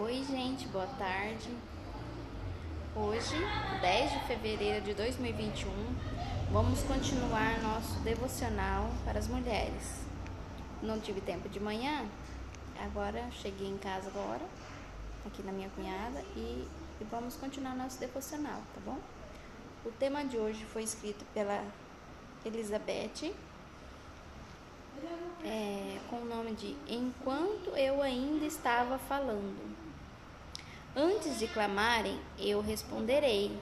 Oi, gente, boa tarde. Hoje, 10 de fevereiro de 2021, vamos continuar nosso devocional para as mulheres. Não tive tempo de manhã, agora cheguei em casa agora, aqui na minha cunhada, e vamos continuar nosso devocional, tá bom? O tema de hoje foi escrito pela Elizabeth, com o nome de Enquanto Eu Ainda Estava Falando. Antes de clamarem, eu responderei.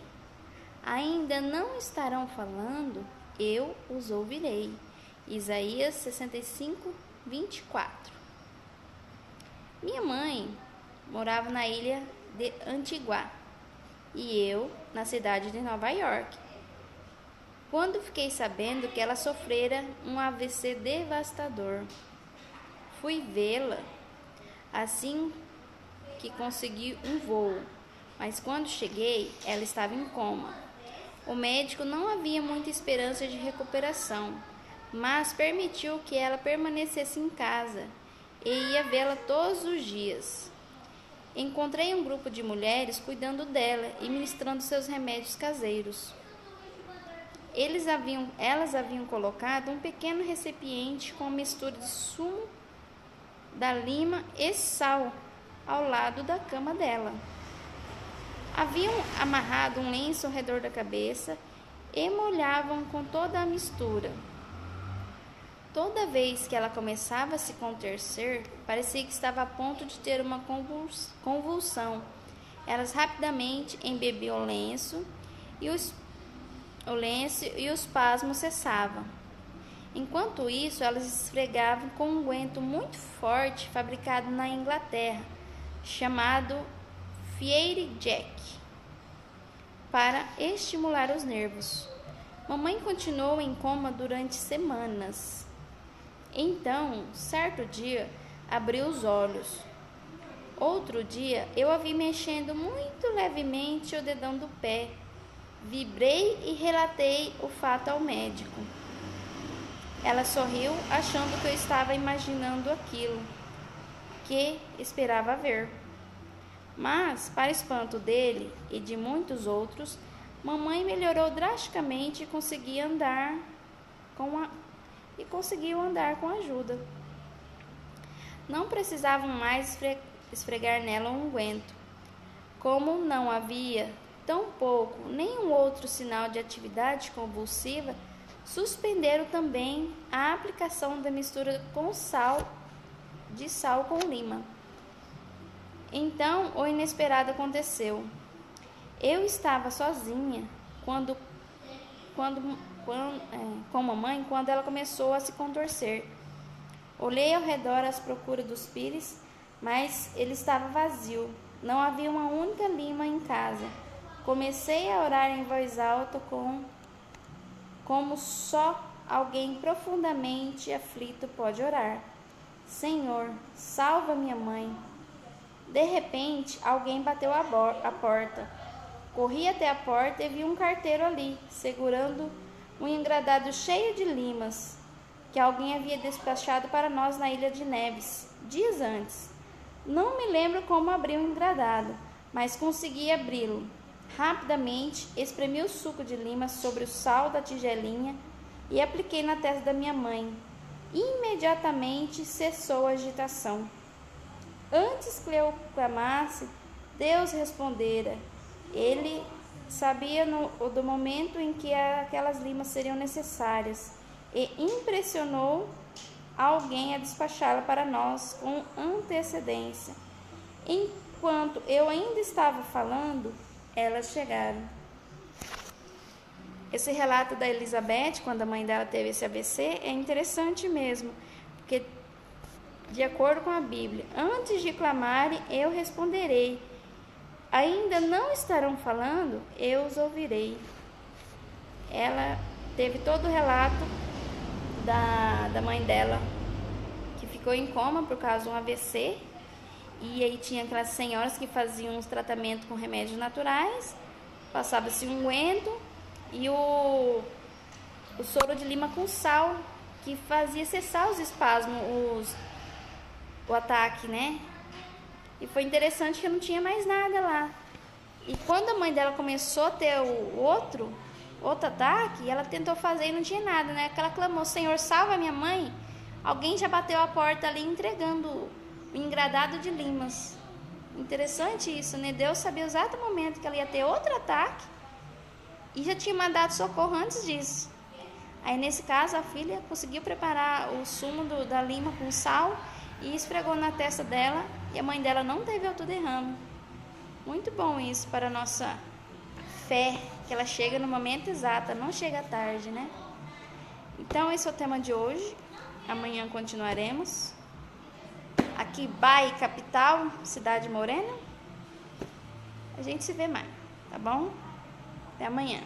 Ainda não estarão falando, eu os ouvirei. Isaías 65, 24. Minha mãe morava na ilha de Antigua e eu na cidade de Nova York. Quando fiquei sabendo que ela sofrera um AVC devastador, fui vê-la assim que consegui um voo, mas quando cheguei, ela estava em coma. O médico não havia muita esperança de recuperação, mas permitiu que ela permanecesse em casa e ia vê-la todos os dias. Encontrei um grupo de mulheres cuidando dela e ministrando seus remédios caseiros. Elas haviam colocado um pequeno recipiente com mistura de sumo da lima e sal ao lado da cama dela. Haviam amarrado um lenço ao redor da cabeça e molhavam com toda a mistura. Toda vez que ela começava a se contorcer, parecia que estava a ponto de ter uma convulsão. Elas rapidamente embebiam o lenço e os espasmos cessavam. Enquanto isso, elas esfregavam com um unguento muito forte fabricado na Inglaterra, chamado Fiery Jack, para estimular os nervos. Mamãe continuou em coma durante semanas. Então, certo dia, abriu os olhos. Outro dia, eu a vi mexendo muito levemente o dedão do pé. Vibrei e relatei o fato ao médico. Ela sorriu, achando que eu estava imaginando aquilo que esperava ver. Mas, para espanto dele e de muitos outros, mamãe melhorou drasticamente e conseguiu andar com ajuda. Não precisavam mais esfregar nela um unguento. Como não havia tampouco nenhum outro sinal de atividade convulsiva, suspenderam também a aplicação da mistura de sal com lima. Então, o inesperado aconteceu. Eu estava sozinha com mamãe quando ela começou a se contorcer. Olhei ao redor à procura dos pires, mas ele estava vazio. Não havia uma única lima em casa. Comecei a orar em voz alta como só alguém profundamente aflito pode orar. Senhor, salva minha mãe. De repente, alguém bateu a porta. Corri até a porta e vi um carteiro ali, segurando um engradado cheio de limas, que alguém havia despachado para nós na Ilha de Neves, dias antes. Não me lembro como abri o engradado, mas consegui abri-lo. Rapidamente, espremi o suco de lima sobre o sal da tigelinha e apliquei na testa da minha mãe. Imediatamente cessou a agitação. Antes que eu clamasse, Deus respondera. Ele sabia do momento em que aquelas limas seriam necessárias e impressionou alguém a despachá-la para nós com antecedência. Enquanto eu ainda estava falando, elas chegaram. Esse relato da Elizabeth, quando a mãe dela teve esse AVC, é interessante mesmo, porque, de acordo com a Bíblia, antes de clamarem, eu responderei. Ainda não estarão falando, eu os ouvirei. Ela teve todo o relato da mãe dela, que ficou em coma por causa de um AVC. E aí tinha aquelas senhoras que faziam uns tratamentos com remédios naturais, passava-se um unguento e o soro de lima com sal, que fazia cessar os espasmos, o ataque, né? E foi interessante que não tinha mais nada lá. E quando a mãe dela começou a ter o outro ataque, ela tentou fazer e não tinha nada, né? Que ela clamou: Senhor, salva minha mãe. Alguém já bateu a porta ali entregando o engradado de limas. Interessante isso, né? Deus sabia o exato momento que ela ia ter outro ataque e já tinha mandado socorro antes disso. Aí nesse caso a filha conseguiu preparar o sumo da lima com sal e esfregou na testa dela, e a mãe dela não teve autoderrame. Muito bom isso para a nossa fé, que ela chega no momento exato, não chega tarde, né? Então esse é o tema de hoje. Amanhã continuaremos. Aqui, Bahia, capital, Cidade Morena. A gente se vê mais, tá bom? Até amanhã.